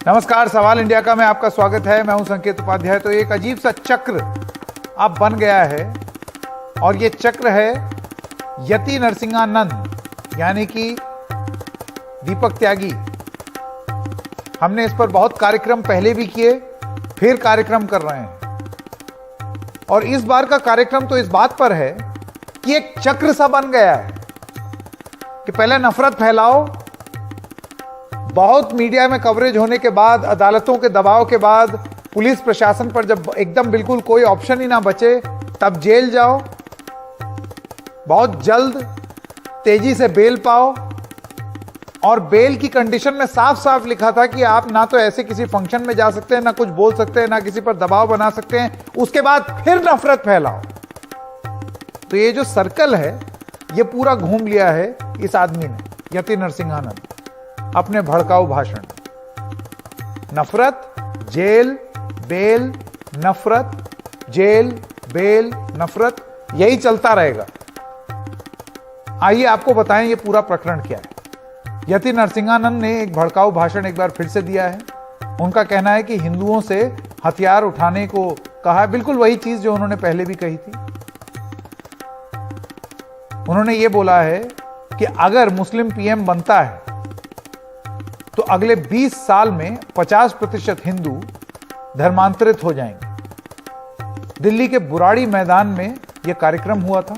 नमस्कार, सवाल इंडिया का में आपका स्वागत है। मैं हूं संकेत उपाध्याय। तो एक अजीब सा चक्र अब बन गया है और ये चक्र है यति नरसिंहानंद यानी कि दीपक त्यागी। हमने इस पर बहुत कार्यक्रम पहले भी किए, फिर कार्यक्रम कर रहे हैं और इस बार का कार्यक्रम तो इस बात पर है कि एक चक्र सा बन गया है कि पहले नफरत फैलाओ, बहुत मीडिया में कवरेज होने के बाद, अदालतों के दबाव के बाद, पुलिस प्रशासन पर जब एकदम बिल्कुल कोई ऑप्शन ही ना बचे तब जेल जाओ, बहुत जल्द तेजी से बेल पाओ और बेल की कंडीशन में साफ साफ लिखा था कि आप ना तो ऐसे किसी फंक्शन में जा सकते हैं, ना कुछ बोल सकते हैं, ना किसी पर दबाव बना सकते हैं, उसके बाद फिर नफरत फैलाओ। तो ये जो सर्कल है ये पूरा घूम लिया है इस आदमी ने, यति नरसिंहानंद, अपने भड़काऊ भाषण। नफरत, जेल, बेल, नफरत, जेल, बेल, नफरत, यही चलता रहेगा। आइए आपको बताएं ये पूरा प्रकरण क्या है। यति नरसिंहानंद ने एक भड़काऊ भाषण एक बार फिर से दिया है। उनका कहना है कि हिंदुओं से हथियार उठाने को कहा है, बिल्कुल वही चीज जो उन्होंने पहले भी कही थी। उन्होंने ये बोला है कि अगर मुस्लिम पीएम बनता है तो अगले 20 साल में 50% हिंदू धर्मांतरित हो जाएंगे। दिल्ली के बुराड़ी मैदान में यह कार्यक्रम हुआ था।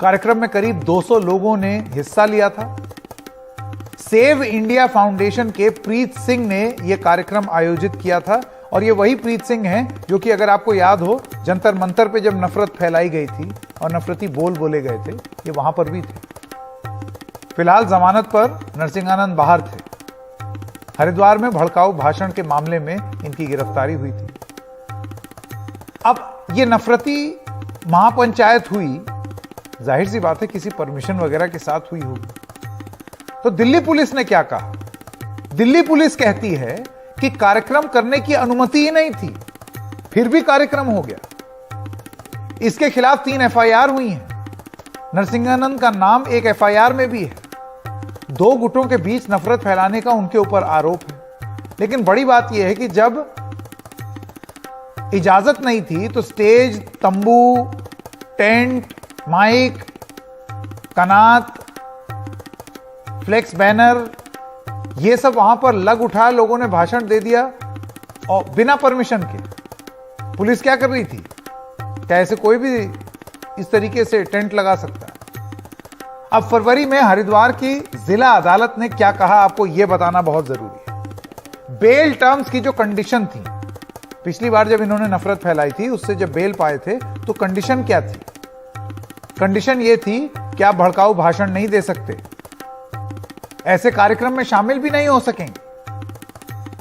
कार्यक्रम में करीब 200 लोगों ने हिस्सा लिया था। सेव इंडिया फाउंडेशन के प्रीत सिंह ने यह कार्यक्रम आयोजित किया था और ये वही प्रीत सिंह हैं जो कि अगर आपको याद हो जंतर मंतर पे जब नफरत फैलाई गई थी और नफरती बोल बोले गए थे, ये वहां पर भी थे। फिलहाल जमानत पर नरसिंहानंद बाहर थे। हरिद्वार में भड़काऊ भाषण के मामले में इनकी गिरफ्तारी हुई थी। अब ये नफरती महापंचायत हुई, जाहिर सी बात है किसी परमिशन वगैरह के साथ हुई होगी। तो दिल्ली पुलिस ने क्या कहा? दिल्ली पुलिस कहती है कि कार्यक्रम करने की अनुमति ही नहीं थी, फिर भी कार्यक्रम हो गया। इसके खिलाफ 3 एफआईआर हुई हैं। नरसिंहानंद का नाम एक एफआईआर में भी है। 2 गुटों के बीच नफरत फैलाने का उनके ऊपर आरोप है। लेकिन बड़ी बात यह है कि जब इजाजत नहीं थी तो स्टेज, तंबू, टेंट, माइक, कनात, फ्लेक्स बैनर, ये सब वहां पर लग उठा, लोगों ने भाषण दे दिया और बिना परमिशन के। पुलिस क्या कर रही थी? क्या ऐसे कोई भी इस तरीके से टेंट लगा सकता है? अब फरवरी में हरिद्वार की जिला अदालत ने क्या कहा, आपको यह बताना बहुत जरूरी है। बेल टर्म्स की जो कंडीशन थी, पिछली बार जब इन्होंने नफरत फैलाई थी उससे जब बेल पाए थे तो कंडीशन क्या थी? कंडीशन यह थी कि आप भड़काऊ भाषण नहीं दे सकते, ऐसे कार्यक्रम में शामिल भी नहीं हो सकेंगे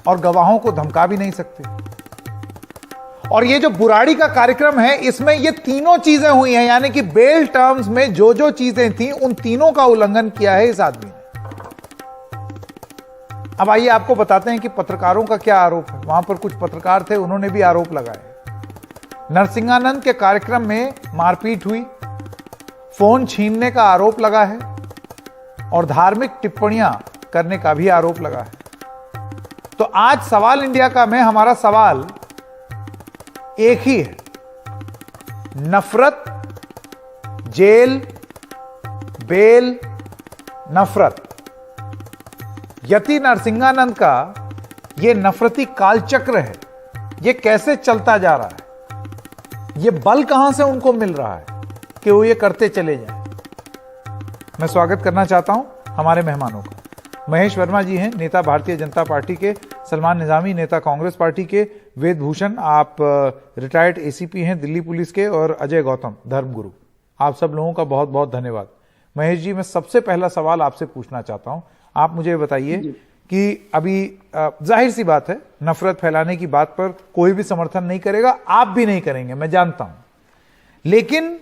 और गवाहों को धमका भी नहीं सकते। और ये जो बुराड़ी का कार्यक्रम है इसमें ये तीनों चीजें हुई हैं, यानी कि बेल टर्म्स में जो जो चीजें थी उन तीनों का उल्लंघन किया है इस आदमी ने। अब आइए आपको बताते हैं कि पत्रकारों का क्या आरोप है। वहां पर कुछ पत्रकार थे, उन्होंने भी आरोप लगाए। नरसिंहानंद के कार्यक्रम में मारपीट हुई, फोन छीनने का आरोप लगा है और धार्मिक टिप्पणियां करने का भी आरोप लगा है। तो आज सवाल इंडिया का में हमारा सवाल एक ही है, नफरत, जेल, बेल, नफरत। यति नरसिंहानंद का यह नफरती कालचक्र है, यह कैसे चलता जा रहा है? यह बल कहां से उनको मिल रहा है कि वो ये करते चले जाएं? मैं स्वागत करना चाहता हूं हमारे मेहमानों का। महेश वर्मा जी हैं, नेता भारतीय जनता पार्टी के, सलमान निजामी नेता कांग्रेस पार्टी के, वेद भूषण आप रिटायर्ड एसीपी हैं दिल्ली पुलिस के, और अजय गौतम धर्मगुरु। आप सब लोगों का बहुत बहुत धन्यवाद। महेश जी, मैं सबसे पहला सवाल आपसे पूछना चाहता हूं। आप मुझे बताइए कि अभी जाहिर सी बात है नफरत फैलाने की बात पर कोई भी समर्थन नहीं करेगा, आप भी नहीं करेंगे, मैं जानता हूं। लेकिन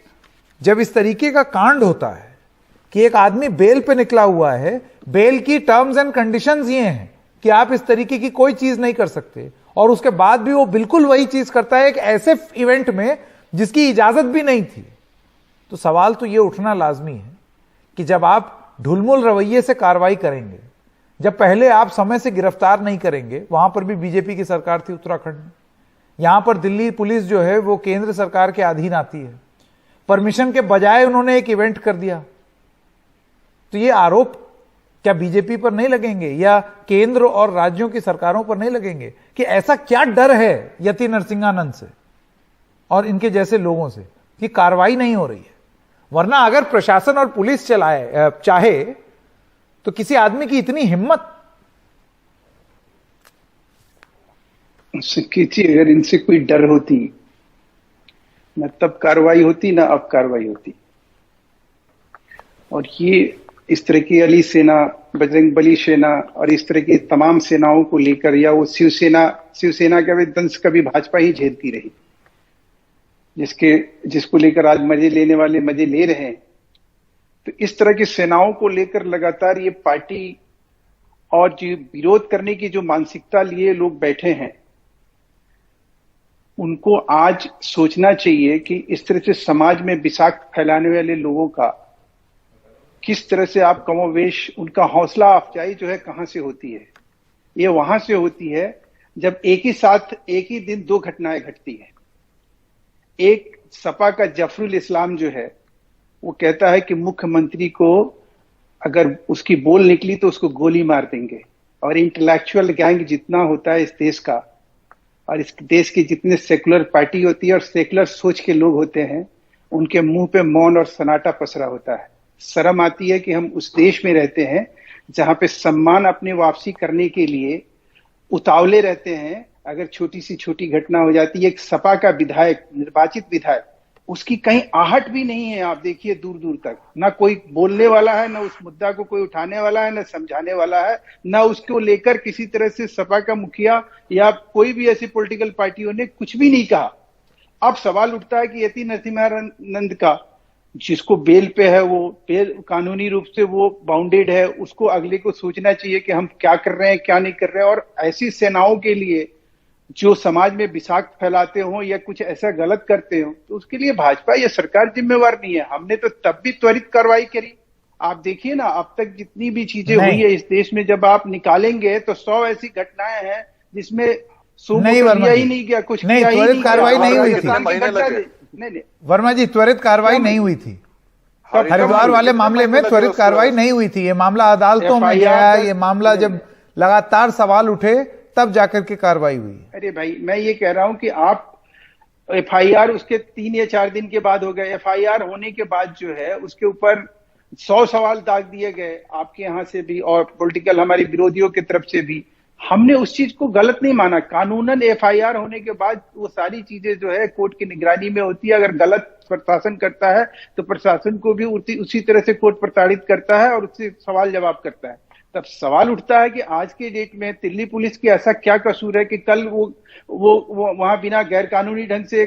जब इस तरीके का कांड होता है कि एक आदमी बेल पे निकला हुआ है, बेल की टर्म्स एंड कंडीशंस ये हैं कि आप इस तरीके की कोई चीज नहीं कर सकते, और उसके बाद भी वो बिल्कुल वही चीज करता है एक ऐसे इवेंट में जिसकी इजाजत भी नहीं थी, तो सवाल तो ये उठना लाजमी है कि जब आप ढुलमुल रवैये से कार्रवाई करेंगे, जब पहले आप समय से गिरफ्तार नहीं करेंगे, वहां पर भी बीजेपी की सरकार थी उत्तराखंड में, यहां पर दिल्ली पुलिस जो है वो केंद्र सरकार के अधीन आती है, परमिशन के बजाय उन्होंने एक इवेंट कर दिया, तो ये आरोप क्या बीजेपी पर नहीं लगेंगे या केंद्र और राज्यों की सरकारों पर नहीं लगेंगे कि ऐसा क्या डर है यति नरसिंहानंद से और इनके जैसे लोगों से कि कार्रवाई नहीं हो रही है? वरना अगर प्रशासन और पुलिस चाहे तो किसी आदमी की इतनी हिम्मत। अगर इनसे कोई डर होती न तब कार्रवाई होती, ना अब कार्रवाई होती। और ये इस तरह की अली सेना, बजरंग बली सेना और इस तरह की तमाम सेनाओं को लेकर, या वो शिवसेना का भी दंश कभी भाजपा ही झेलती रही, जिसको लेकर आज मजे लेने वाले मजे ले रहे हैं। तो इस तरह की सेनाओं को लेकर लगातार ये पार्टी और जो विरोध करने की जो मानसिकता लिए लोग बैठे हैं, उनको आज सोचना चाहिए कि इस तरह से समाज में विषाक्त फैलाने वाले लोगों का किस तरह से आप कमोवेश उनका हौसला अफजाई जो है कहां से होती है। ये वहां से होती है जब एक ही साथ एक ही दिन दो घटनाएं घटती है। एक, सपा का जफरुल इस्लाम जो है वो कहता है कि मुख्यमंत्री को अगर उसकी बोल निकली तो उसको गोली मार देंगे। और इंटेलेक्चुअल गैंग जितना होता है इस देश का, और इस देश की जितने सेकुलर पार्टी होती है और सेकुलर सोच के लोग होते हैं, उनके मुंह पे मौन और सन्नाटा पसरा होता है। शर्म आती है कि हम उस देश में रहते हैं जहां पे सम्मान अपनी वापसी करने के लिए उतावले रहते हैं। अगर छोटी सी छोटी घटना हो जाती है, एक सपा का विधायक, निर्वाचित विधायक, उसकी कहीं आहट भी नहीं है। आप देखिए दूर दूर तक ना कोई बोलने वाला है, ना उस मुद्दा को कोई उठाने वाला है, ना समझाने वाला है, ना उसको लेकर किसी तरह से सपा का मुखिया या कोई भी ऐसी पॉलिटिकल पार्टियों ने कुछ भी नहीं कहा। अब सवाल उठता है कि यति नरसिम्हानंद का, जिसको बेल पे है, वो बेल कानूनी रूप से वो बाउंडेड है, उसको अगले को सोचना चाहिए कि हम क्या कर रहे हैं, क्या नहीं कर रहे हैं। और ऐसी सेनाओं के लिए जो समाज में विषाक्त फैलाते हो या कुछ ऐसा गलत करते हो, तो उसके लिए भाजपा या सरकार जिम्मेवार नहीं है। हमने तो तब भी त्वरित कार्रवाई करी। आप देखिए ना, अब तक जितनी भी चीजें हुई है इस देश में, जब आप निकालेंगे तो 100 ऐसी घटनाएं हैं जिसमें किया ही नहीं गया, कुछ नहीं, त्वरित कार्रवाई नहीं हुई थी। नहीं वर्मा जी, त्वरित कार्रवाई नहीं हुई थी। हरिद्वार वाले मामले में त्वरित कार्रवाई नहीं हुई थी। ये मामला अदालतों में गया, ये मामला जब लगातार सवाल उठे तब जाकर के कार्रवाई हुई। अरे भाई, मैं ये कह रहा हूं कि आप एफआईआर उसके 3 या 4 दिन के बाद हो गए। एफआईआर होने के बाद जो है उसके ऊपर 100 सवाल दाग दिए गए, आपके यहां से भी और पॉलिटिकल हमारे विरोधियों की तरफ से भी। हमने उस चीज को गलत नहीं माना। कानूनन एफआईआर होने के बाद वो सारी चीजें जो है कोर्ट की निगरानी में होती है। अगर गलत प्रशासन करता है तो प्रशासन को भी उसी तरह से कोर्ट प्रताड़ित करता है और उससे सवाल जवाब करता है। तब सवाल उठता है कि आज के डेट में दिल्ली पुलिस की ऐसा क्या कसूर है कि कल वो वहां बिना गैर कानूनी ढंग से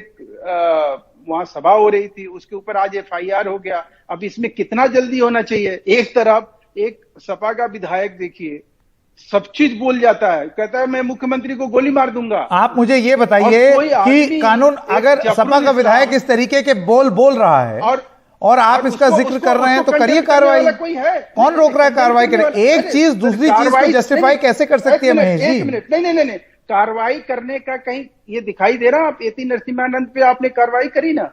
वहां सभा हो रही थी, उसके ऊपर आज एफआईआर हो गया। अब इसमें कितना जल्दी होना चाहिए। एक तरफ एक सपा का विधायक देखिए सब चीज बोल जाता है, कहता है मैं मुख्यमंत्री को गोली मार दूंगा। आप मुझे ये बताइए कि कानून, अगर सपा का विधायक इस तरीके के बोल रहा है और आप इसका जिक्र कर रहे हैं तो करिए कार्रवाई। कौन रोक रहा है कार्रवाई करें? एक चीज दूसरी चीज को जस्टिफाई कैसे कर सकती है महेश जी? नहीं, कार्रवाई करने का कहीं ये दिखाई दे रहा? आप यति नरसिम्हानंद पे आपने कार्रवाई करी ना,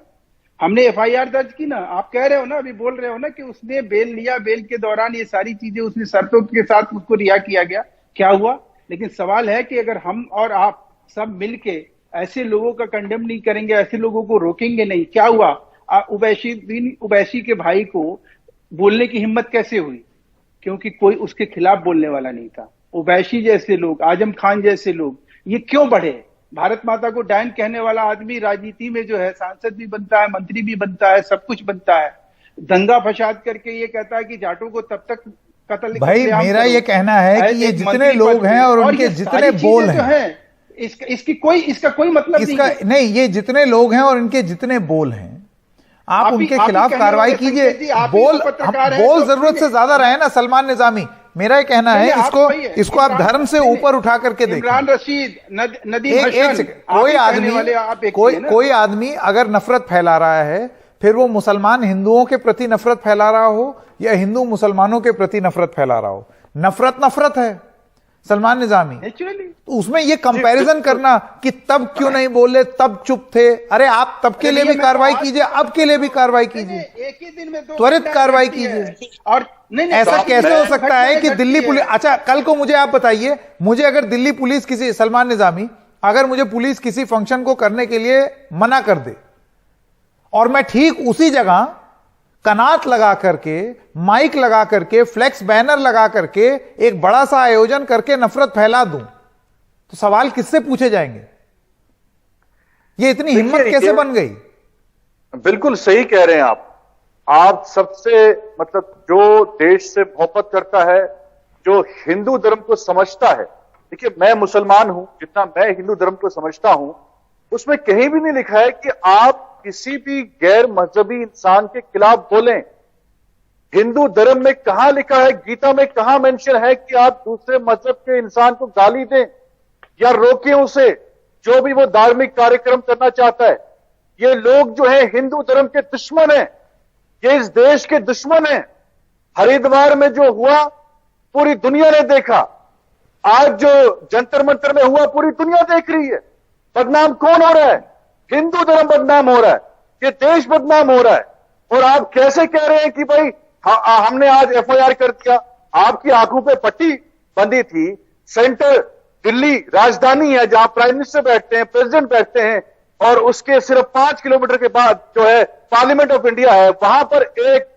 हमने एफआईआर दर्ज की ना। आप कह रहे हो ना, अभी बोल रहे हो ना कि उसने बेल लिया, बेल के दौरान ये सारी चीजें उसने शर्तों के साथ उसको रिहा किया गया, क्या हुआ? लेकिन सवाल है कि अगर हम और आप सब मिलके ऐसे लोगों का कंडेम नहीं करेंगे, ऐसे लोगों को रोकेंगे नहीं, क्या हुआ? उवैसी के भाई को बोलने की हिम्मत कैसे हुई? क्योंकि कोई उसके खिलाफ बोलने वाला नहीं था। उवैसी जैसे लोग, आजम खान जैसे लोग, ये क्यों बढ़े? भारत माता को डायन कहने वाला आदमी राजनीति में जो है सांसद भी बनता है, मंत्री भी बनता है, सब कुछ बनता है। दंगा फसाद करके ये कहता है कि जाटों को तब तक कत्ल। भाई मेरा ये कहना है कि ये जितने लोग हैं और उनके जितने बोल हैं, इसका कोई मतलब नहीं। ये जितने लोग हैं और इनके जितने बोल हैं, आप उनके खिलाफ कार्रवाई कीजिए। बोल जरूरत से ज्यादा रहे ना। सलमान निजामी, मेरा ये कहना है इसको आप धर्म से ऊपर उठा करके देखें। इमरान रशीद, नदीम, कोई आदमी अगर नफरत फैला रहा है, फिर वो मुसलमान हिंदुओं के प्रति नफरत फैला रहा हो या हिंदू मुसलमानों के प्रति नफरत फैला रहा हो, नफरत नफरत है सलमान निजामी। नेचुरली तो उसमें ये कंपैरिजन करना कि तब क्यों नहीं बोले, तब चुप थे, अरे आप तब के लिए भी कार्रवाई कीजिए, अब के लिए भी कार्रवाई कीजिए, एक ही दिन में त्वरित कार्रवाई कीजिए। और नहीं ऐसा तो कैसे हो सकता है कि घटना दिल्ली घटती पुलिस, है। अच्छा कल को मुझे आप बताइए, मुझे अगर दिल्ली पुलिस किसी, सलमान निजामी अगर मुझे पुलिस किसी फंक्शन को करने के लिए मना कर दे और मैं ठीक उसी जगह कनात लगा करके, माइक लगा करके, फ्लेक्स बैनर लगा करके एक बड़ा सा आयोजन करके नफरत फैला दूं, तो सवाल किससे पूछे जाएंगे? ये इतनी हिम्मत कैसे बन गई? बिल्कुल सही कह रहे हैं आप सबसे, मतलब जो देश से मोहब्बत करता है, जो हिंदू धर्म को समझता है। देखिए, मैं मुसलमान हूं, जितना मैं हिंदू धर्म को समझता हूं उसमें कहीं भी नहीं लिखा है कि आप किसी भी गैर मजहबी इंसान के खिलाफ बोलें। हिंदू धर्म में कहां लिखा है, गीता में कहां मेंशन है कि आप दूसरे मजहब के इंसान को गाली दें या रोकें उसे, जो भी वो धार्मिक कार्यक्रम करना चाहता है। ये लोग जो है हिंदू धर्म के दुश्मन हैं, ये इस देश के दुश्मन हैं। हरिद्वार में जो हुआ पूरी दुनिया ने देखा, आज जो जंतर मंतर में हुआ पूरी दुनिया देख रही है। बदनाम कौन हो रहा है? हिंदू धर्म बदनाम हो रहा है, ये देश बदनाम हो रहा है। और आप कैसे कह रहे हैं कि भाई हमने आज एफआईआर कर दिया? आपकी आंखों पे पट्टी बंधी थी। सेंटर दिल्ली राजधानी है जहां प्राइम मिनिस्टर बैठते हैं, प्रेसिडेंट बैठते हैं, और उसके सिर्फ 5 किलोमीटर के बाद जो है पार्लियामेंट ऑफ इंडिया है, वहां पर एक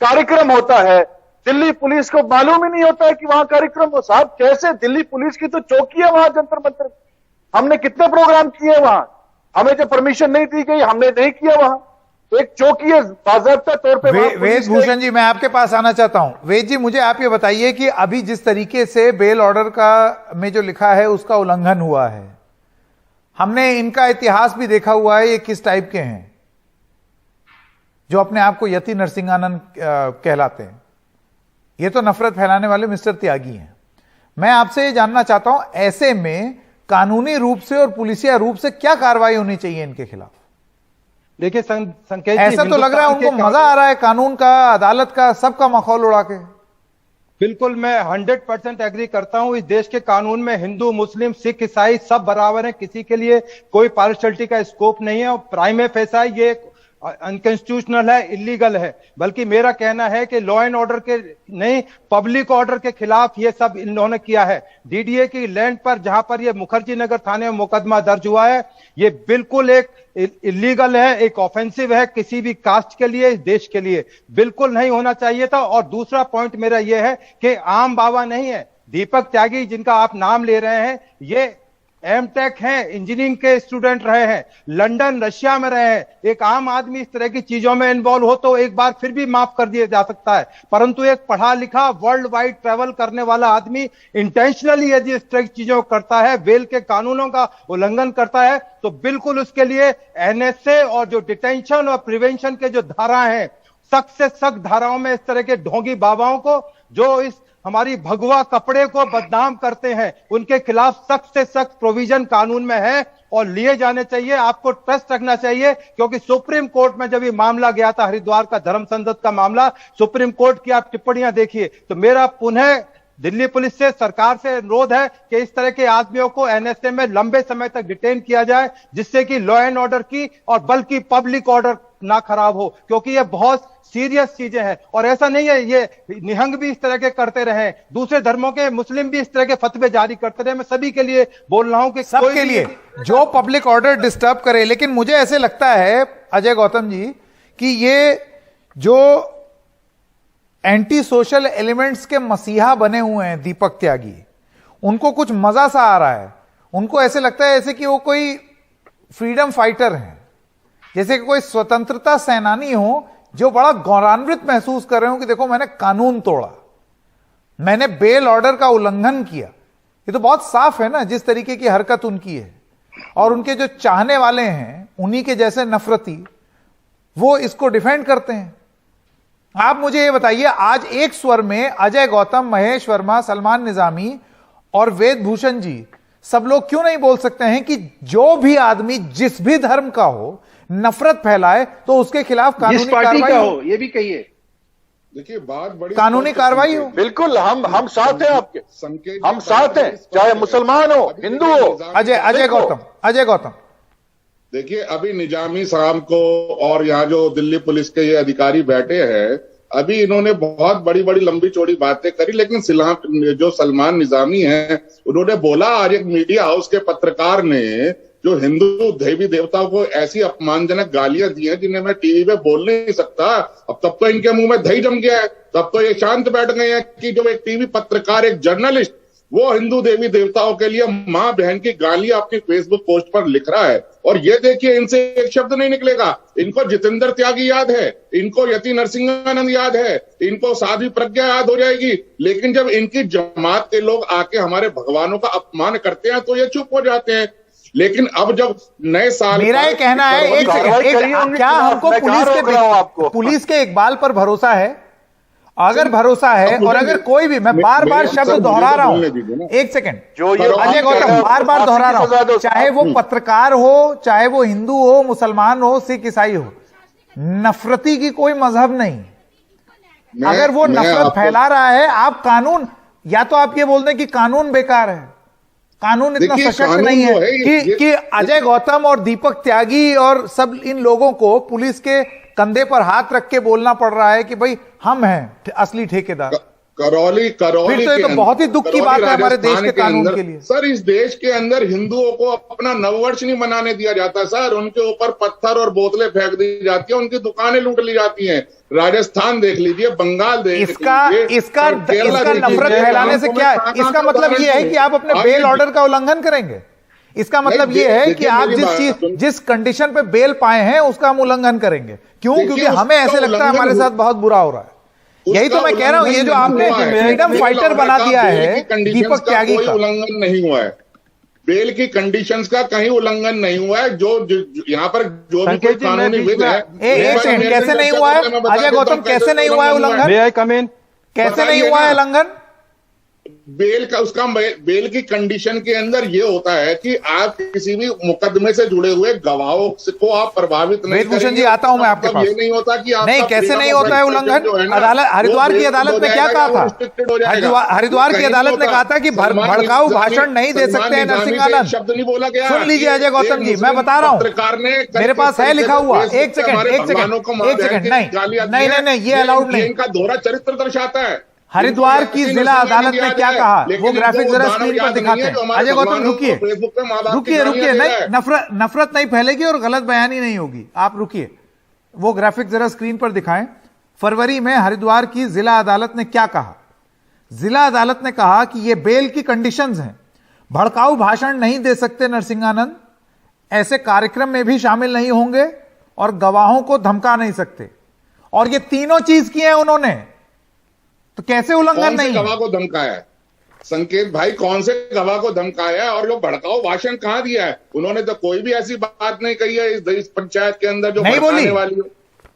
कार्यक्रम होता है। दिल्ली पुलिस को मालूम ही नहीं होता है कि वहां कार्यक्रम हो। साहब कैसे? दिल्ली पुलिस की तो चौकी है वहां जंतर मंतर। हमने कितने प्रोग्राम किए वहां, हमें जो परमिशन नहीं दी गई हमने नहीं किया वहां। तो एक चौकी है बाकायदा तौर पे। वेद भूषण जी, मैं आपके पास आना चाहता हूं। वेद जी, मुझे आप ये बताइए कि अभी जिस तरीके से बेल ऑर्डर का में जो लिखा है उसका उल्लंघन हुआ है, हमने इनका इतिहास भी देखा हुआ है। ये किस टाइप के हैं जो अपने आप को यति नरसिंहानंद कहलाते हैं? ये तो नफरत फैलाने वाले मिस्टर त्यागी हैं। मैं आपसे ये जानना चाहता हूं, ऐसे में कानूनी रूप से और पुलिसिया रूप से क्या कार्रवाई होनी चाहिए इनके खिलाफ? देखिए संकेत, ऐसा तो लग रहा है उनको मजा आ रहा है कानून का, अदालत का, सबका मखौल उड़ा के। बिल्कुल, मैं 100% एग्री करता हूं। इस देश के कानून में हिंदू, मुस्लिम, सिख, ईसाई सब बराबर हैं, किसी के लिए कोई पार्शियलिटी का स्कोप नहीं है। और प्राइमे फेसाई ये अनकॉन्स्टिट्यूशनल है, इलीगल है। बल्कि मेरा कहना है कि लॉ एंड ऑर्डर के नहीं, पब्लिक ऑर्डर के खिलाफ ये सब इन्होंने किया है। डीडीए की लैंड पर जहां पर ये मुखर्जी नगर थाने में मुकदमा दर्ज हुआ है, ये बिल्कुल एक इलीगल है, एक ऑफेंसिव है किसी भी कास्ट के लिए, इस देश के लिए बिल्कुल नहीं होना चाहिए था। और दूसरा पॉइंट मेरा यह है कि आम बाबा नहीं है दीपक त्यागी जिनका आप नाम ले रहे हैं, ये एमटेक हैं, इंजीनियरिंग के स्टूडेंट रहे हैं, लंदन रशिया में रहे हैं। एक आम आदमी इस तरह की चीजों में इन्वॉल्व हो तो एक बार फिर भी माफ कर दिया जा सकता है, परंतु एक पढ़ा लिखा वर्ल्ड वाइड ट्रेवल करने वाला आदमी इंटेंशनली यदि इस तरह की चीजों को करता है, बेल के कानूनों का उल्लंघन करता है, तो बिल्कुल उसके लिए एनएसए और जो डिटेंशन और प्रिवेंशन के जो धारा हैं, सख्त से सख्त धाराओं में इस तरह के ढोंगी बाबाओं को जो इस हमारी भगवा कपड़े को बदनाम करते हैं, उनके खिलाफ सख्त से सख्त प्रोविजन कानून में है और लिए जाने चाहिए। आपको ट्रस्ट रखना चाहिए, क्योंकि सुप्रीम कोर्ट में जब ये मामला गया था, हरिद्वार का धर्म संसद का मामला, सुप्रीम कोर्ट की आप टिप्पणियां देखिए। तो मेरा पुनः दिल्ली पुलिस से, सरकार से अनुरोध है कि इस तरह के आदमियों को एनएसए में लंबे समय तक डिटेन किया जाए, जिससे कि लॉ एंड ऑर्डर की और बल्कि पब्लिक ऑर्डर ना खराब हो, क्योंकि ये बहुत सीरियस चीजें हैं। और ऐसा नहीं है ये निहंग भी इस तरह के करते रहे, दूसरे धर्मों के मुस्लिम भी इस तरह के फतवे जारी करते रहे। मैं सभी के लिए बोल रहा हूं कि सबके लिए जो पब्लिक ऑर्डर डिस्टर्ब करे। लेकिन मुझे ऐसे लगता है अजय गौतम जी कि ये जो एंटी सोशल एलिमेंट्स के मसीहा बने हुए हैं दीपक त्यागी, उनको कुछ मजा सा आ रहा है। उनको ऐसे लगता है जैसे कि वो कोई फ्रीडम फाइटर हैं, जैसे कि कोई स्वतंत्रता सेनानी हो जो बड़ा गौरवान्वित महसूस कर रहे हो कि देखो मैंने कानून तोड़ा, मैंने बेल ऑर्डर का उल्लंघन किया। ये तो बहुत साफ है ना जिस तरीके की हरकत उनकी है। और उनके जो चाहने वाले हैं, उन्हीं के जैसे नफरती, वो इसको डिफेंड करते हैं। आप मुझे ये बताइए, आज एक स्वर में अजय गौतम, महेश वर्मा, सलमान निजामी और वेद भूषण जी सब लोग क्यों नहीं बोल सकते हैं कि जो भी आदमी जिस भी धर्म का हो, नफरत फैलाए तो उसके खिलाफ कानूनी कार्रवाई का हो? ये भी कहिए, देखिए बात बड़ी कानूनी कार्रवाई हो। बिल्कुल, हम साथ हैं आपके, संकेत, हम साथ हैं, चाहे मुसलमान हो, हिंदू हो। अजय गौतम देखिए अभी निजामी साहब को और यहाँ जो दिल्ली पुलिस के ये अधिकारी बैठे हैं, अभी इन्होंने बहुत बड़ी बड़ी लंबी चौड़ी बातें करी, लेकिन जो सलमान निजामी हैं उन्होंने बोला, आज एक मीडिया हाउस के पत्रकार ने जो हिंदू देवी देवताओं को ऐसी अपमानजनक गालियां दी हैं जिन्हें मैं टीवी पे बोल नहीं सकता, अब तब तो इनके मुंह में दही जम गया है, तब तो ये शांत बैठ गए हैं कि जो एक टीवी पत्रकार, एक जर्नलिस्ट, वो हिंदू देवी देवताओं के लिए मां बहन की गालियां अपनी फेसबुक पोस्ट पर लिख रहा है। और ये देखिए इनसे एक शब्द नहीं निकलेगा। इनको जितेंद्र त्यागी याद है, इनको यति नरसिंहानंद याद है, इनको साध्वी प्रज्ञा याद हो जाएगी, लेकिन जब इनकी जमात के लोग आके हमारे भगवानों का अपमान करते हैं तो ये चुप हो जाते हैं। लेकिन अब जब नए साल, मेरा ये कहना है, एक सेकंड, क्या हमको पुलिस के इकबाल पर भरोसा है? अगर भरोसा है, और अगर कोई भी, मैं बार बार शब्द दोहरा रहा हूं, एक सेकंड, अजय गौतम, बार बार दोहरा रहा हूं, चाहे वो पत्रकार हो, चाहे वो हिंदू हो, मुसलमान हो, सिख ईसाई हो, नफरती की कोई मजहब नहीं। अगर वो नफरत फैला रहा है, आप कानून, या तो आप ये बोल दें कि कानून बेकार है, कानून इतना सशक्त नहीं है कि अजय गौतम और दीपक त्यागी और सब इन लोगों को पुलिस के कंधे पर हाथ रख के बोलना पड़ रहा है कि भाई हम हैं असली ठेकेदार। करौली फिर तो ये तो बहुत ही दुख की बात है हमारे देश के कानून के लिए। सर, इस देश के अंदर हिंदुओं को अपना नववर्ष नहीं मनाने दिया जाता सर, उनके ऊपर पत्थर और बोतलें फेंक दी जाती है, उनकी दुकानें लूट ली जाती हैं। राजस्थान देख लीजिए, बंगाल देख लीजिए, इसका नफरत फैलाने से क्या है? इसका मतलब ये है कि आप अपने बेल ऑर्डर का उल्लंघन करेंगे। इसका मतलब ये है कि आप जिस कंडीशन पे बेल पाए हैं उसका हम उल्लंघन करेंगे। क्यों? क्योंकि हमें ऐसे लगता है हमारे साथ बहुत बुरा हो रहा है। यही तो मैं कह रहा हूं, ये जो आपने फ्रीडम फाइटर बना दिया है दीपक त्यागी का, उल्लंघन नहीं हुआ है, बेल की कंडीशंस का कहीं उल्लंघन नहीं हुआ है। जो यहाँ पर जो भी कोई कानूनी विध है, कैसे नहीं हुआ है अजय गौतम, कैसे नहीं हुआ है उल्लंघन? कैसे नहीं हुआ है उल्लंघन? बेल का, उसका बेल की कंडीशन के अंदर ये होता है कि आप किसी भी मुकदमे से जुड़े हुए गवाहों को आप प्रभावित नहीं करेंगे। भूषण जी, आता हूं मैं आपके पास। ये नहीं होता कि नहीं, कैसे नहीं होता है उल्लंघन? अदालत, हरिद्वार की अदालत ने क्या कहा था? हरिद्वार की अदालत ने कहा था कि भड़काऊ भाषण नहीं दे सकते हैं नरसिंहानंद। शब्द नहीं बोला गया। सुन लीजिए अजय गौतम जी, मैं बता रहा हूँ, सरकार ने, मेरे पास है लिखा हुआ। एक सेकंड, नहीं, ये अलाउड नहीं। इनका दोहरा चरित्र दर्शाता है। हरिद्वार की जिला अदालत ने क्या कहा, वो ग्राफिक जरा स्क्रीन पर दिखाते हैं। अजय गौतम रुकिए, नहीं, नफरत नहीं फैलेगी और गलत बयानी नहीं होगी, आप रुकिए, वो ग्राफिक जरा स्क्रीन पर दिखाएं। फरवरी में हरिद्वार की जिला अदालत ने क्या कहा? जिला अदालत ने कहा कि ये बेल की कंडीशंस हैं, भड़काऊ भाषण नहीं दे सकते नरसिंहानंद, ऐसे कार्यक्रम में भी शामिल नहीं होंगे और गवाहों को धमका नहीं सकते। और ये तीनों चीज की है उन्होंने, तो कैसे उल्लंघन नहीं? गवाह को धमकाया है संकेत भाई, कौन से गवाह को धमकाया है? और जो भड़काऊ भाषण कहां दिया है? उन्होंने तो कोई भी ऐसी बात नहीं कही है इस पंचायत के अंदर जो नहीं बोली वाली हो।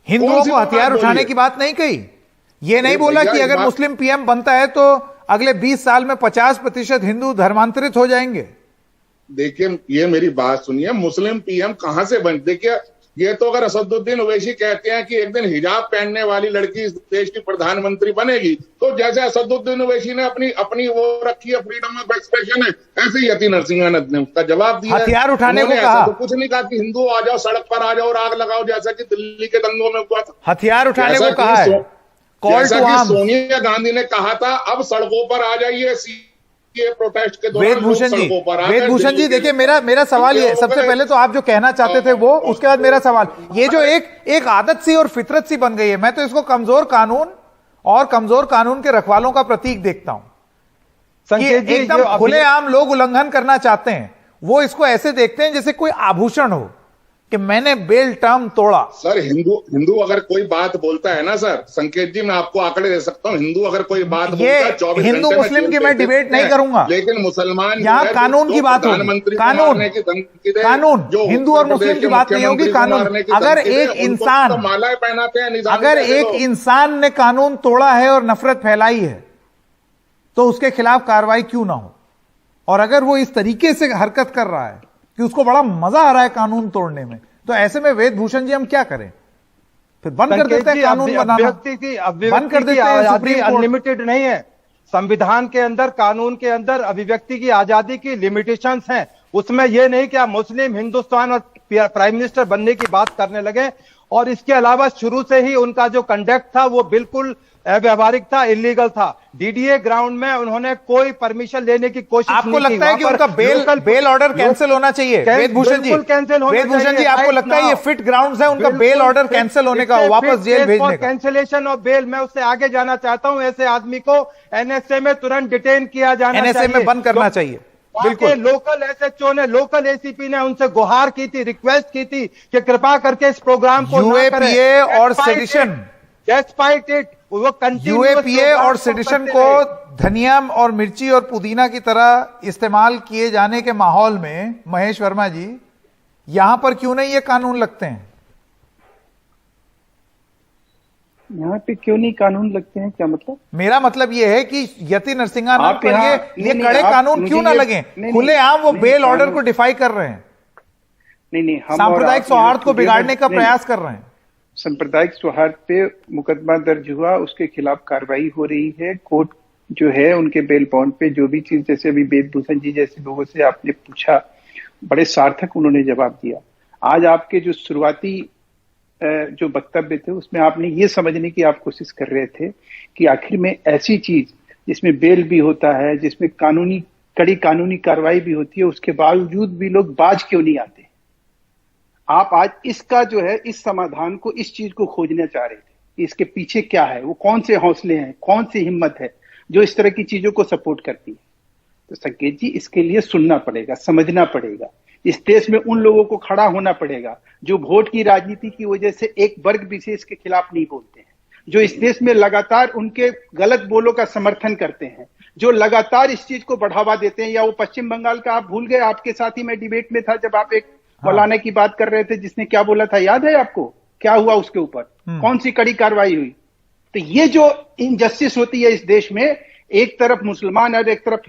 हिंदुओं को हथियार उठाने की बात नहीं कही। ये नहीं बोला कि अगर मुस्लिम पीएम बनता है तो अगले 20 साल में 50% हिंदू धर्मांतरित हो जाएंगे। देखिए, ये मेरी बात सुनिए, मुस्लिम पीएम कहां से बन, देखिए ये तो अगर असदुद्दीन ओवैसी कहते हैं कि एक दिन हिजाब पहनने वाली लड़की इस देश की प्रधानमंत्री बनेगी, तो जैसे असदुद्दीन ओवैसी ने अपनी वो रखी है, फ्रीडम ऑफ एक्सप्रेशन है, ऐसे ही यति नरसिंहानंद ने उसका जवाब दिया। हथियार उठाने को कहा, तो कुछ नहीं कहा कि हिंदू आ जाओ, सड़क पर आ जाओ और आग लगाओ, जैसा कि दिल्ली के दंगों में हुआ था। हथियार उठाने को कहा है, जैसा कि सोनिया गांधी ने कहा था, अब सड़कों पर आ जाइए प्रोटेस्ट के दौरान। वेदभूषण जी, देखिए मेरा सवाल ये, सबसे पहले तो आप जो कहना चाहते थे वो, उसके बाद मेरा सवाल ये जो एक आदत सी और फितरत सी बन गई है, मैं तो इसको कमजोर कानून और कमजोर कानून के रखवालों का प्रतीक देखता हूं। एकदम खुलेआम लोग उल्लंघन करना चाहते हैं, वो इसको ऐसे देखते हैं जैसे कोई आभूषण हो कि मैंने बेल टर्म तोड़ा। सर, हिंदू अगर कोई बात बोलता है ना सर, संकेत जी मैं आपको आंकड़े दे सकता हूं, हिंदू अगर कोई बात बोलता है 24 हिंदू मुस्लिम की मैं डिबेट नहीं करूंगा, लेकिन मुसलमान यहाँ कानून की बात होगी, कानून हिंदू और मुस्लिम की बात नहीं होगी, कानून। अगर एक इंसान, मालाएं पहनाते हैं, अगर एक इंसान ने कानून तोड़ा है और नफरत फैलाई है तो उसके खिलाफ कार्रवाई क्यों ना हो? और अगर वो इस तरीके से हरकत कर रहा है कि उसको बड़ा मजा आ रहा है कानून तोड़ने में, तो ऐसे में वेदभूषण जी हम क्या करें? फिर बंद कर देते हैं कानून बनाना, बंद कर देते हैं सुप्रीम कोर्ट। अनलिमिटेड नहीं है, संविधान के अंदर, कानून के अंदर अभिव्यक्ति की आजादी की लिमिटेशंस हैं। उसमें यह नहीं कि आप मुस्लिम हिंदुस्तान और प्राइम मिनिस्टर बनने की बात करने लगे। और इसके अलावा शुरू से ही उनका जो कंडक्ट था वो बिल्कुल अव्यावहारिक था, इलीगल था। डीडीए ग्राउंड में उन्होंने कोई परमिशन लेने की कोशिश नहीं की। आपको लगता है कि उनका बेल ऑर्डर कैंसिल होना चाहिए? वेदभूषण जी, वेदभूषण जी, आपको लगता है ये फिट ग्राउंड्स है उनका बेल ऑर्डर कैंसिल होने का, वापस जेल भेजने का? कैंसिलेशन ऑफ बेल, मैं उससे आगे जाना चाहता हूं। ऐसे आदमी को एनएसए में तुरंत डिटेन किया जाना चाहिए, एनएसए में बंद करना चाहिए। बिल्कुल। लोकल एसएचओ ने, लोकल एसीपी ने उनसे गुहार की थी, रिक्वेस्ट की थी कि कृपा करके इस प्रोग्राम को यूएपीए और सेडिशन, डेस्पाइट इट, वो यूएपीए और सेडिशन को धनिया और मिर्ची और पुदीना की तरह इस्तेमाल किए जाने के माहौल में, महेश वर्मा जी, यहां पर क्यों नहीं ये कानून लगते हैं? यहाँ पे क्यों नहीं कानून लगते हैं? क्या मतलब? मेरा मतलब ये है कि यति नरसिंहानंद पर ये नहीं, कड़े कानून क्यों ना लगे? खुलेआम वो बेल ऑर्डर को डिफाई कर रहे हैं, नहीं, हम सांप्रदायिक सौहार्द को बिगाड़ने का प्रयास कर रहे हैं। सांप्रदायिक सौहार्द पे मुकदमा दर्ज हुआ, उसके खिलाफ कार्रवाई हो रही है। कोर्ट जो है उनके बेल बॉन्ड पे जो भी चीज, जैसे अभी वेदभूषण जी जैसे लोगों से आपने पूछा, बड़े सार्थक उन्होंने जवाब दिया। आज आपके जो शुरुआती जो वक्तव्य थे उसमें आपने ये समझने की आप कोशिश कर रहे थे कि आखिर में ऐसी चीज जिसमें बेल भी होता है, जिसमें कड़ी कानूनी कार्रवाई भी होती है, उसके बावजूद भी लोग बाज क्यों नहीं आते? आप आज इसका जो है, इस समाधान को, इस चीज को खोजना चाह रहे थे कि इसके पीछे क्या है, वो कौन से हौसले हैं, कौन सी हिम्मत है जो इस तरह की चीजों को सपोर्ट करती है। तो संकेत जी, इसके लिए सुनना पड़ेगा, समझना पड़ेगा। इस देश में उन लोगों को खड़ा होना पड़ेगा जो वोट की राजनीति की वजह से एक वर्ग विशेष के खिलाफ नहीं बोलते हैं, जो इस देश में लगातार उनके गलत बोलों का समर्थन करते हैं, जो लगातार इस चीज को बढ़ावा देते हैं। या वो पश्चिम बंगाल का आप भूल गए, आपके साथ ही मैं डिबेट में था जब आप एक मौलाना की बात कर रहे थे जिसने क्या बोला था, याद है आपको? क्या हुआ उसके ऊपर, कौन सी कड़ी कार्रवाई हुई? तो ये जो इनजस्टिस होती है इस देश में, एक तरफ मुसलमान और एक तरफ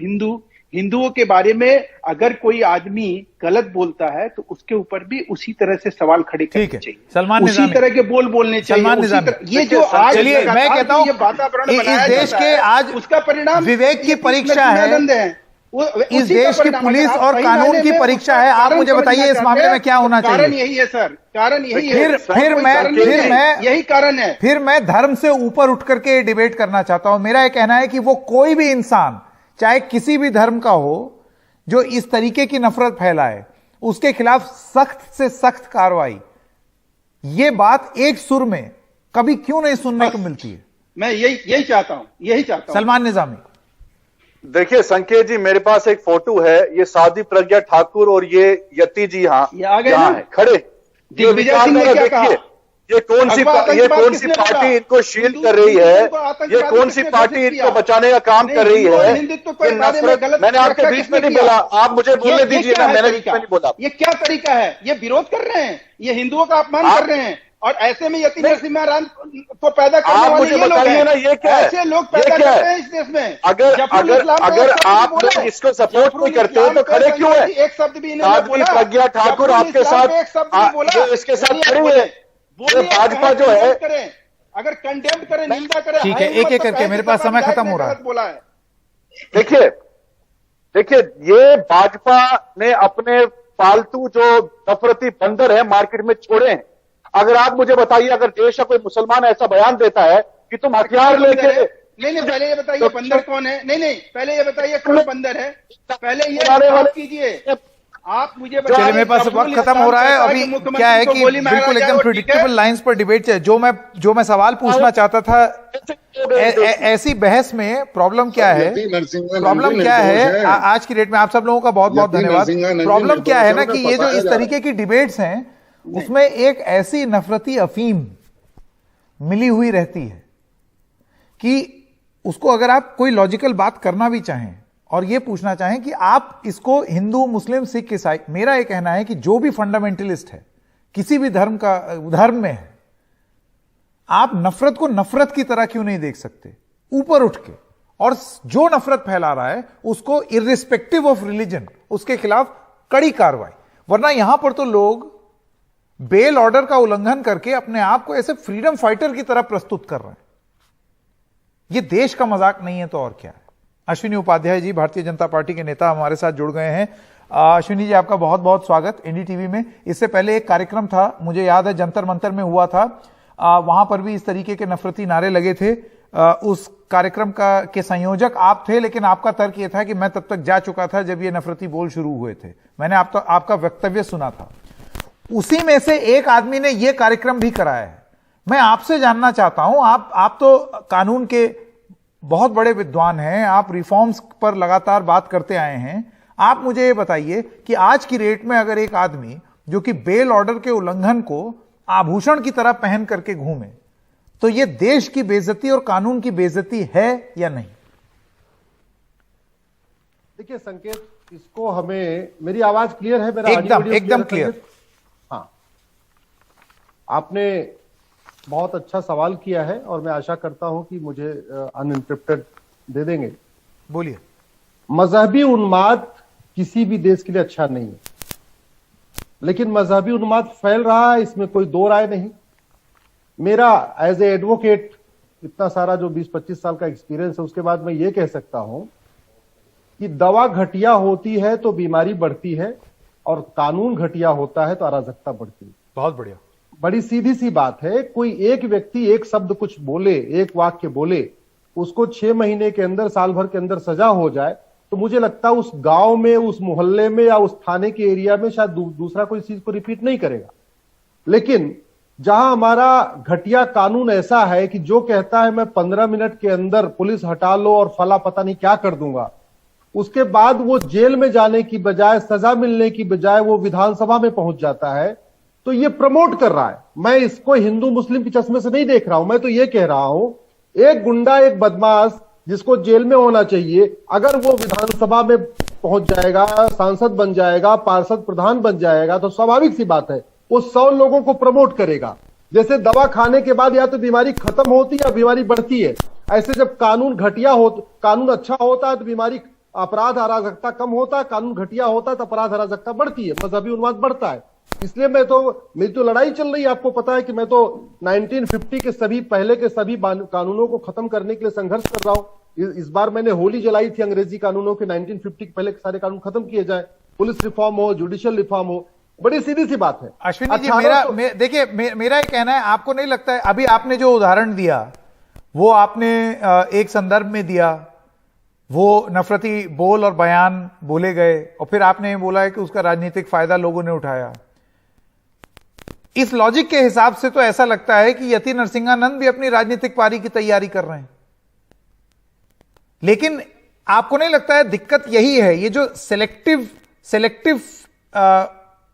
हिंदुओं के बारे में अगर कोई आदमी गलत बोलता है तो उसके ऊपर भी उसी तरह से सवाल खड़े करने चाहिए, सलमान उसी तरह के बोलने चाहिए। ये जो आज, चलिए मैं कहता हूं, वातावरण इस देश के आज उसका परिणाम विवेक की परीक्षा है, इस देश की पुलिस और कानून की परीक्षा है। आप मुझे बताइए इस मामले में क्या होना चाहिए? कारण यही है सर, कारण यही है। फिर मैं यही कारण है। फिर मैं धर्म से ऊपर उठ करके डिबेट करना चाहता हूं। मेरा यह कहना है कि वो कोई भी इंसान, चाहे किसी भी धर्म का हो, जो इस तरीके की नफरत फैलाए, उसके खिलाफ सख्त से सख्त कार्रवाई, ये बात एक सुर में कभी क्यों नहीं सुनने को मिलती है? मैं यही चाहता हूं। सलमान निजामी, देखिए संकेत जी, मेरे पास एक फोटो है, ये साध्वी प्रज्ञा ठाकुर और ये यति जी यहाँ है खड़े। दिग्विजय सिंह ने क्या कहा? ये कौन सी पार्टी इनको शील्ड कर रही है? ये कौन सी पार्टी इनको बचाने का काम कर रही है? मैंने आपके बीच में नहीं बोला, आप मुझे बोलने दीजिए ना, मैंने बीच में नहीं बोला। ये क्या तरीका है? ये विरोध कर रहे हैं, ये हिंदुओं का अपमान कर रहे हैं, और ऐसे में यति नरसिम्हा को पैदा करने वाले ये लोग हैं। ना ये क्या है? ऐसे लोग पैदा करते हैं इस देश में। अगर आप लोग इसको सपोर्ट नहीं करते तो खड़े क्यों है? एक शब्द भी इन्होंने बोला। प्रज्ञा ठाकुर आपके साथ, इसके साथ खड़ी है। ये भाजपा जो है, अगर कंडेम करें, निंदा करें, ठीक है, एक एक करके, मेरे पास समय खत्म हो रहा है। देखिए ये भाजपा ने अपने पालतू जो नफरती बंदर है मार्केट में छोड़े हैं। अगर आप मुझे बताइए, अगर देश का कोई मुसलमान ऐसा बयान देता है कि तुम हथियार लेके, नहीं, पहले ये बताइए बंदर कौन है? नहीं, पहले ये बताइए कौन बंदर है, पहले ये कीजिए। आप मुझे चलिए, मेरे पास वक्त खत्म हो रहा है। अभी क्या है कि बिल्कुल एकदम प्रेडिक्टेबल लाइंस पर डिबेट है। जो मैं सवाल पूछना चाहता था, ऐसी बहस में प्रॉब्लम क्या है? आज की डेट में आप सब लोगों का बहुत बहुत धन्यवाद। प्रॉब्लम क्या है ना कि ये जो इस तरीके की डिबेट्स हैं, उसमें एक ऐसी नफरती अफीम मिली हुई रहती है कि उसको अगर आप कोई लॉजिकल बात करना भी चाहें और ये पूछना चाहें कि आप इसको हिंदू, मुस्लिम, सिख, ईसाई, मेरा ये कहना है कि जो भी फंडामेंटलिस्ट है, किसी भी धर्म में है, आप नफरत को नफरत की तरह क्यों नहीं देख सकते? ऊपर उठ के, और जो नफरत फैला रहा है उसको इर्रिस्पेक्टिव ऑफ रिलीजन उसके खिलाफ कड़ी कार्रवाई। वरना यहां पर तो लोग बेल ऑर्डर का उल्लंघन करके अपने आप को ऐसे फ्रीडम फाइटर की तरह प्रस्तुत कर रहे हैं। यह देश का मजाक नहीं है तो और क्या है। अश्विनी उपाध्याय जी, भारतीय जनता पार्टी के नेता, हमारे साथ जुड़ गए हैं। अश्विनी जी, आपका बहुत बहुत स्वागत एनडीटीवी में। इससे पहले एक कार्यक्रम था, मुझे याद है जंतर मंतर में हुआ था, वहां पर भी इस तरीके के नफरती नारे लगे थे। उस कार्यक्रम के संयोजक आप थे, लेकिन आपका तर्क यह था कि मैं तब तक जा चुका था जब ये नफरती बोल शुरू हुए थे। मैंने आपका वक्तव्य सुना था। उसी में से एक आदमी ने यह कार्यक्रम भी कराया है। मैं आपसे जानना चाहता हूं, आप तो कानून के बहुत बड़े विद्वान हैं, आप रिफॉर्म्स पर लगातार बात करते आए हैं। आप मुझे ये बताइए कि आज की रेट में अगर एक आदमी जो कि बेल ऑर्डर के उल्लंघन को आभूषण की तरह पहन करके घूमे, तो यह देश की बेइज्जती और कानून की बेइज्जती है या नहीं? देखिए संकेत, इसको हमें, मेरी आवाज क्लियर है? मेरा एकदम क्लियर। हाँ, आपने बहुत अच्छा सवाल किया है और मैं आशा करता हूं कि मुझे अनइंटरप्टेड दे देंगे। बोलिए। मजहबी उन्माद किसी भी देश के लिए अच्छा नहीं है, लेकिन मजहबी उन्माद फैल रहा है, इसमें कोई दो राय नहीं। मेरा एज ए एडवोकेट इतना सारा जो 20-25 साल का एक्सपीरियंस है, उसके बाद मैं ये कह सकता हूं कि दवा घटिया होती है तो बीमारी बढ़ती है, और कानून घटिया होता है तो अराजकता बढ़ती है। बहुत बढ़िया। बड़ी सीधी सी बात है। कोई एक व्यक्ति एक शब्द कुछ बोले, एक वाक्य बोले, उसको 6 महीने के अंदर, साल भर के अंदर सजा हो जाए, तो मुझे लगता है उस गांव में, उस मोहल्ले में या उस थाने के एरिया में शायद दूसरा कोई चीज को रिपीट नहीं करेगा। लेकिन जहां हमारा घटिया कानून ऐसा है कि जो कहता है मैं 15 मिनट के अंदर पुलिस हटा लो और फला पता नहीं क्या कर दूंगा, उसके बाद वो जेल में जाने की बजाय, सजा मिलने की बजाय वो विधानसभा में पहुंच जाता है, तो ये प्रमोट कर रहा है। मैं इसको हिंदू मुस्लिम के चश्मे से नहीं देख रहा हूं, मैं तो ये कह रहा हूं, एक गुंडा, एक बदमाश जिसको जेल में होना चाहिए, अगर वो विधानसभा में पहुंच जाएगा, सांसद बन जाएगा, पार्षद प्रधान बन जाएगा, तो स्वाभाविक सी बात है वो 100 लोगों को प्रमोट करेगा। जैसे दवा खाने के बाद या तो बीमारी खत्म होती है या बीमारी बढ़ती है, ऐसे जब कानून घटिया हो, कानून अच्छा होता है तो बीमारी, अपराध अराजकता कम होता है, कानून घटिया होता है तो अपराध अराजकता बढ़ती है, मजहबी उन्माद बढ़ता है। इसलिए मेरी तो लड़ाई चल रही है। आपको पता है कि मैं तो 1950 के सभी, पहले के सभी कानूनों को खत्म करने के लिए संघर्ष कर रहा हूं। इस बार मैंने होली जलाई थी अंग्रेजी कानूनों के, 1950 के पहले के सारे कानून खत्म किए जाए, पुलिस रिफॉर्म हो, जुडिशियल रिफॉर्म हो। बड़ी सीधी सी बात है। अश्विनी जी, देखिए मेरा ये कहना है, आपको नहीं लगता है, अभी आपने जो उदाहरण दिया वो आपने एक संदर्भ में दिया, वो नफरती बोल और बयान बोले गए, और फिर आपने बोला है कि उसका राजनीतिक फायदा लोगों ने उठाया। इस लॉजिक के हिसाब से तो ऐसा लगता है कि यति नरसिंहानंद भी अपनी राजनीतिक पारी की तैयारी कर रहे हैं। लेकिन आपको नहीं लगता है दिक्कत यही है, ये जो सेलेक्टिव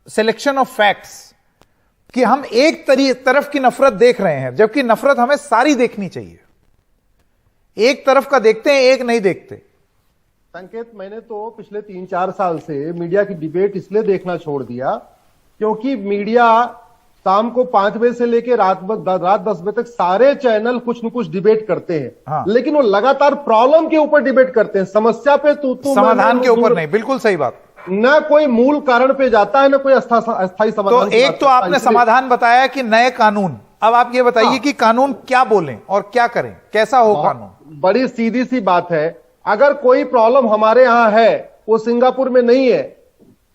सिलेक्शन ऑफ फैक्ट्स, कि हम एक तरफ की नफरत देख रहे हैं, जबकि नफरत हमें सारी देखनी चाहिए। एक तरफ का देखते हैं, एक नहीं देखते। संकेत, मैंने तो पिछले 3-4 साल से मीडिया की डिबेट इसलिए देखना छोड़ दिया क्योंकि मीडिया शाम को 5 बजे से लेकर रात 10 बजे तक सारे चैनल कुछ न कुछ डिबेट करते हैं। हाँ। लेकिन वो लगातार प्रॉब्लम के ऊपर डिबेट करते हैं, समस्या पे समाधान के ऊपर नहीं। बिल्कुल सही बात। न कोई मूल कारण पे जाता है, न कोई अस्थायी समाधान। तो एक तो आपने समाधान बताया कि नए कानून, अब आप ये बताइए कि कानून क्या बोलें और क्या करें, कैसा हो कानून? बड़ी सीधी सी बात है। अगर कोई प्रॉब्लम हमारे यहां है, वो सिंगापुर में नहीं है,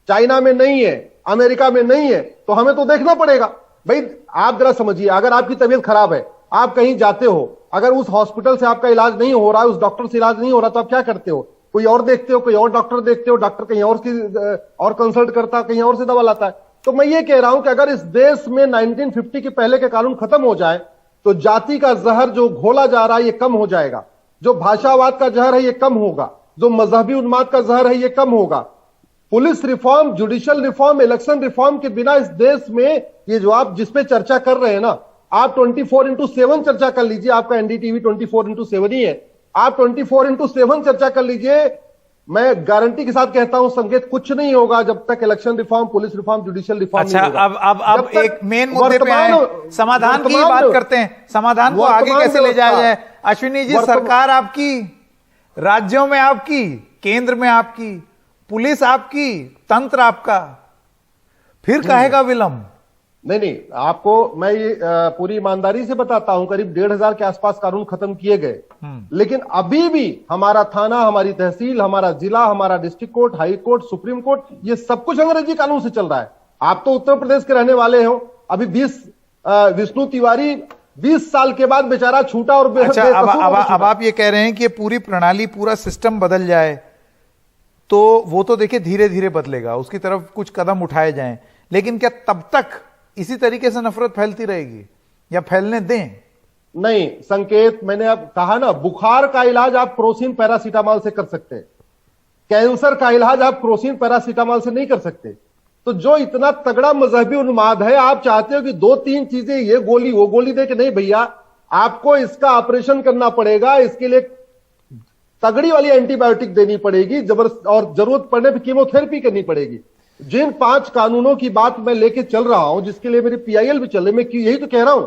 चाइना में नहीं है, अमेरिका में नहीं है, तो हमें तो देखना पड़ेगा। भाई आप जरा समझिए, अगर आपकी तबीयत खराब है, आप कहीं जाते हो, अगर उस हॉस्पिटल से आपका इलाज नहीं हो रहा है, उस डॉक्टर से इलाज नहीं हो रहा, तो आप क्या करते हो? कोई और देखते हो, कोई और डॉक्टर देखते हो, डॉक्टर कहीं और कंसल्ट करता है, कहीं और से दवा लाता है। तो मैं ये कह रहा हूं कि अगर इस देश में 1950 के पहले के कानून खत्म हो जाए, तो जाति का जहर जो घोला जा रहा है ये कम हो जाएगा, जो भाषावाद का जहर है ये कम होगा, जो मजहबी उन्माद का जहर है ये कम होगा। Police reform, judicial reform, election reform के बिना इस देश में, ये जो आप जिस पे चर्चा कर रहे हैं ना, आप 24x7 चर्चा कर लीजिए, आपका एनडीटीवी 24x7 ही है, आप 24x7 चर्चा कर लीजिए, मैं गारंटी के साथ कहता हूं संकेत, कुछ नहीं होगा जब तक election reform, police reform, judicial reform अच्छा, नहीं होगा। अब एक मेन मुद्दे पे आए, समाधान की बात करते हैं। समाधान को आगे कैसे ले जाया जाए? अश्विनी जी, सरकार आपकी, राज्यों में आपकी, केंद्र में आपकी, पुलिस आपकी, तंत्र आपका, फिर कहेगा विलंब। नहीं, आपको मैं ये पूरी ईमानदारी से बताता हूं, करीब 1,500 के आसपास कानून खत्म किए गए, लेकिन अभी भी हमारा थाना, हमारी तहसील, हमारा जिला, हमारा district court, high court, supreme court, ये सब कुछ अंग्रेजी कानून से चल रहा है। आप तो उत्तर प्रदेश के रहने वाले हो, अभी विष्णु तिवारी 20 साल के बाद बेचारा छूटा और अच्छा, अब आप ये कह रहे हैं कि पूरी प्रणाली, पूरा सिस्टम बदल जाए, तो वो तो देखिए धीरे धीरे बदलेगा, उसकी तरफ कुछ कदम उठाए जाएं, लेकिन क्या तब तक इसी तरीके से नफरत फैलती रहेगी या फैलने दें? नहीं संकेत, मैंने अब कहा ना, बुखार का इलाज आप क्रोसिन पैरासीटामोल से कर सकते हैं, कैंसर का इलाज आप क्रोसिन पैरासीटामोल से नहीं कर सकते। तो जो इतना तगड़ा मजहबी उन्माद है, आप चाहते हो कि 2-3 चीजें, ये गोली वो गोली दे के, नहीं भैया, आपको इसका ऑपरेशन करना पड़ेगा, इसके लिए तगड़ी वाली एंटीबायोटिक देनी पड़ेगी, और जरूरत पड़ने पर कीमोथेरेपी करनी पड़ेगी। जिन 5 कानूनों की बात मैं लेके चल रहा हूं, जिसके लिए मेरी PIL भी चल रही, मैं यही तो कह रहा हूं,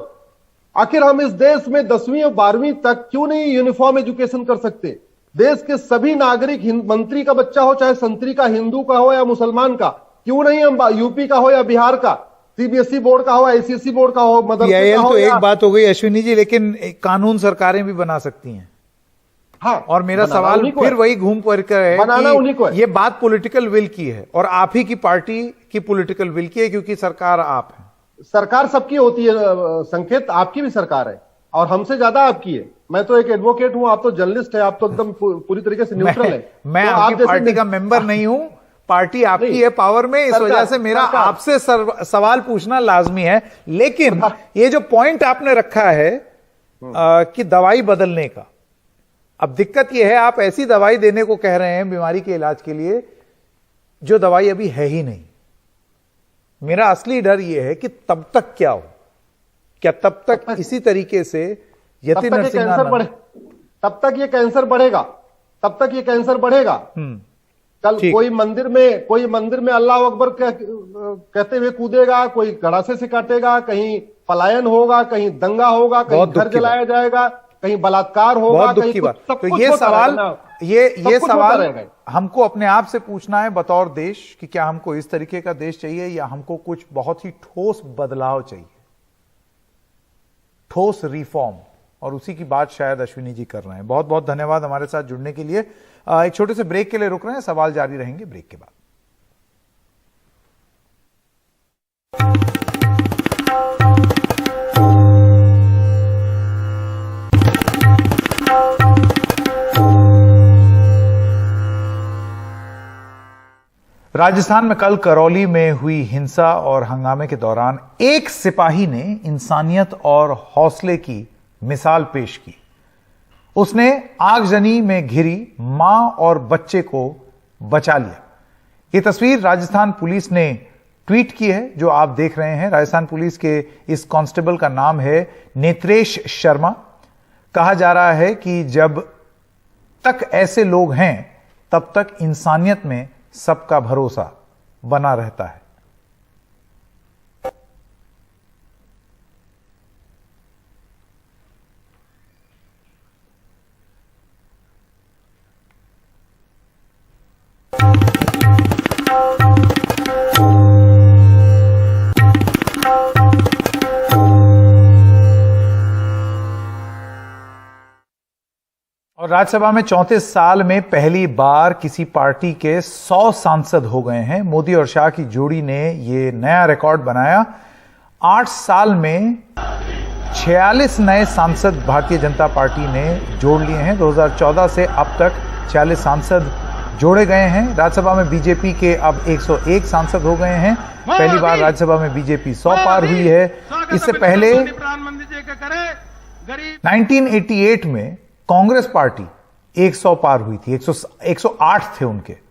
आखिर हम इस देश में 10वीं और 12वीं तक क्यों नहीं यूनिफॉर्म एजुकेशन कर सकते? देश के सभी नागरिक, मंत्री का बच्चा हो, चाहे संतरी का, हिंदू का हो या मुसलमान का, क्यों नहीं हम यूपी का हो या बिहार का, CBSE बोर्ड का हो, ICSE बोर्ड का हो, मदरसे का हो, तो एक बात हो गई अश्विनी जी, लेकिन कानून सरकारें भी बना सकती हैं। हाँ, और मेरा सवाल फिर वही घूम फिर कर है बनाना उन्हीं को है। ये बात पॉलिटिकल विल की है और आप ही की पार्टी की पॉलिटिकल विल की है, क्योंकि सरकार आप है। सरकार सबकी होती है संकेत, आपकी भी सरकार है और हमसे ज्यादा आपकी है। मैं तो एक एडवोकेट हूं, आप तो जर्नलिस्ट है, आप तो एकदम पूरी तरीके से न्यूट्रल है। मैं तो आपकी पार्टी का मेंबर नहीं हूं, पार्टी आपकी है पावर में, इस वजह से मेरा आपसे सवाल पूछना लाजमी है। लेकिन ये जो पॉइंट आपने रखा है कि दवाई बदलने का, अब दिक्कत यह है, आप ऐसी दवाई देने को कह रहे हैं बीमारी के इलाज के लिए जो दवाई अभी है ही नहीं। मेरा असली डर यह है कि तब तक क्या हो, क्या तब तक इसी तरीके से यति नरसिंहानंद, तब तक ये कैंसर बढ़ेगा, तब तक ये कैंसर बढ़ेगा। कल कोई मंदिर में अल्लाह अकबर कहते हुए कूदेगा, कोई गड़ासे से काटेगा, कहीं पलायन होगा, कहीं दंगा होगा, कहीं घर जलाया जाएगा, कहीं बलात्कार होगा, बहुत दुख की बात। तो ये सवाल, ये सवाल हमको अपने आप से पूछना है बतौर देश कि क्या हमको इस तरीके का देश चाहिए या हमको कुछ बहुत ही ठोस बदलाव चाहिए, ठोस रिफॉर्म, और उसी की बात शायद अश्विनी जी कर रहे हैं। बहुत बहुत धन्यवाद हमारे साथ जुड़ने के लिए। एक छोटे से ब्रेक के लिए रुक रहे हैं, सवाल जारी रहेंगे ब्रेक के बाद। राजस्थान में कल करौली में हुई हिंसा और हंगामे के दौरान एक सिपाही ने इंसानियत और हौसले की मिसाल पेश की। उसने आगजनी में घिरी मां और बच्चे को बचा लिया। यह तस्वीर राजस्थान पुलिस ने ट्वीट की है, जो आप देख रहे हैं। राजस्थान पुलिस के इस कांस्टेबल का नाम है नेत्रेश शर्मा। कहा जा रहा है कि जब तक ऐसे लोग हैं तब तक इंसानियत में सबका भरोसा बना रहता है। और राज्यसभा में 34 साल में पहली बार किसी पार्टी के 100 सांसद हो गए हैं। मोदी और शाह की जोड़ी ने यह नया रिकॉर्ड बनाया। 8 साल में 46 नए सांसद भारतीय जनता पार्टी ने जोड़ लिए हैं। 2014 से अब तक 46 सांसद जोड़े गए हैं। राज्यसभा में बीजेपी के अब 101 सांसद हो गए हैं। पहली बार राज्यसभा में बीजेपी 100 पार हुई है। इससे पहले 1988 में कांग्रेस पार्टी 100 पार हुई थी, 108 थे उनके।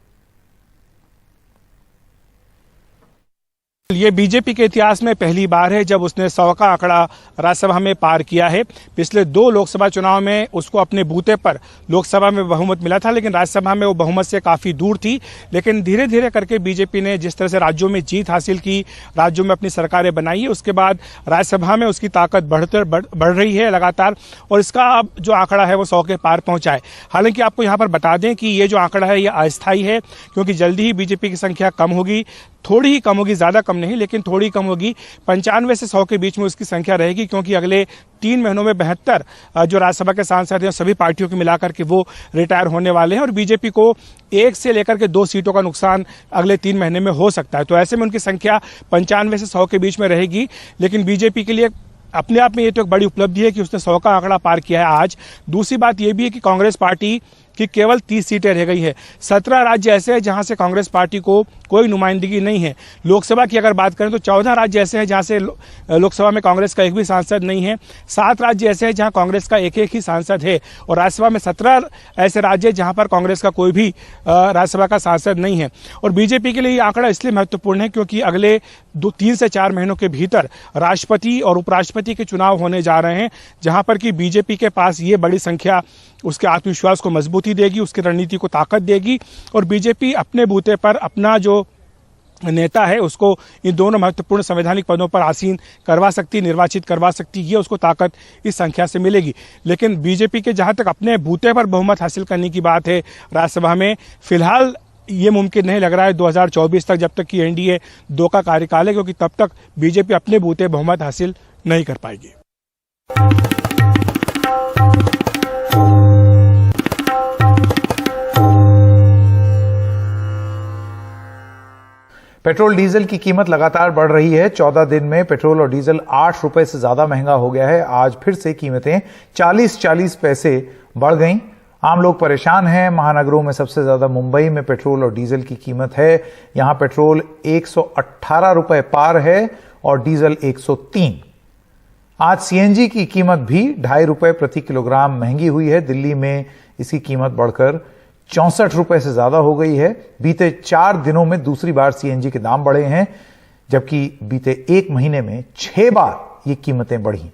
ये बीजेपी के इतिहास में पहली बार है जब उसने 100 का आंकड़ा राज्यसभा में पार किया है। पिछले 2 लोकसभा चुनाव में उसको अपने बूते पर लोकसभा में बहुमत मिला था, लेकिन राज्यसभा में वो बहुमत से काफी दूर थी। लेकिन धीरे धीरे करके बीजेपी ने जिस तरह से राज्यों में जीत हासिल की, राज्यों में अपनी सरकारें बनाई है, उसके बाद राज्यसभा में उसकी ताकत बढ़ रही है लगातार, और इसका अब जो आंकड़ा है वो 100 के पार पहुंचा है। हालांकि आपको यहाँ पर बता दें कि ये जो आंकड़ा है ये अस्थायी है, क्योंकि जल्दी ही बीजेपी की संख्या कम होगी। थोड़ी ही कम होगी, ज्यादा कम नहीं लेकिन थोड़ी कम होगी। 95 से 100 के बीच में उसकी संख्या रहेगी, क्योंकि अगले 3 महीनों में 72 जो राज्यसभा के सांसद हैं सभी पार्टियों को मिलाकर के वो रिटायर होने वाले हैं और बीजेपी को 1 से लेकर के 2 सीटों का नुकसान अगले 3 महीने में हो सकता है। तो ऐसे में उनकी संख्या 95 से 100 के बीच में रहेगी। लेकिन बीजेपी के लिए अपने आप में ये तो एक बड़ी उपलब्धि है कि उसने 100 का आंकड़ा पार किया है आज। दूसरी बात यह भी है कि कांग्रेस पार्टी की केवल 30 सीटें रह गई है। 17 राज्य ऐसे हैं जहां से कांग्रेस पार्टी को कोई नुमाइंदगी नहीं है। लोकसभा की अगर बात करें तो 14 राज्य ऐसे हैं जहां से लोकसभा में कांग्रेस का एक भी सांसद नहीं है। 7 राज्य ऐसे हैं जहां कांग्रेस का एक ही सांसद है और राज्यसभा में 17 ऐसे राज्य जहां पर कांग्रेस का कोई भी राज्यसभा का सांसद नहीं है। और बीजेपी के लिए ये आंकड़ा इसलिए महत्वपूर्ण है क्योंकि अगले 3 से 4 महीनों के भीतर राष्ट्रपति और उपराष्ट्रपति के चुनाव होने जा रहे हैं, जहां पर कि बीजेपी के पास ये बड़ी संख्या उसके आत्मविश्वास को मजबूती देगी, उसकी रणनीति को ताकत देगी और बीजेपी अपने बूते पर अपना जो नेता है उसको इन दोनों महत्वपूर्ण संवैधानिक पदों पर आसीन करवा सकती, निर्वाचित करवा सकती, ये उसको ताकत इस संख्या से मिलेगी। लेकिन बीजेपी के जहां तक अपने बूते पर बहुमत हासिल करने की बात है राज्यसभा में, फिलहाल ये मुमकिन नहीं लग रहा है 2024 तक, जब तक कि एनडीए 2 का कार्यकाल है, क्योंकि तब तक बीजेपी अपने बूते बहुमत हासिल नहीं कर पाएगी। पेट्रोल डीजल की कीमत लगातार बढ़ रही है। 14 दिन में पेट्रोल और डीजल 8 रुपए से ज्यादा महंगा हो गया है। आज फिर से कीमतें 40-40 पैसे बढ़ गईं। आम लोग परेशान हैं। महानगरों में सबसे ज्यादा मुंबई में पेट्रोल और डीजल की कीमत है। यहां पेट्रोल 118 रुपए पार है और डीजल 103। आज सीएनजी की कीमत भी 2.5 रुपए प्रति किलोग्राम महंगी हुई है। दिल्ली में इसकी कीमत बढ़कर 64 रुपए से ज्यादा हो गई है। बीते 4 दिनों में दूसरी बार सीएनजी के दाम बढ़े हैं, जबकि बीते 1 महीने में 6 बार ये कीमतें बढ़ी हैं।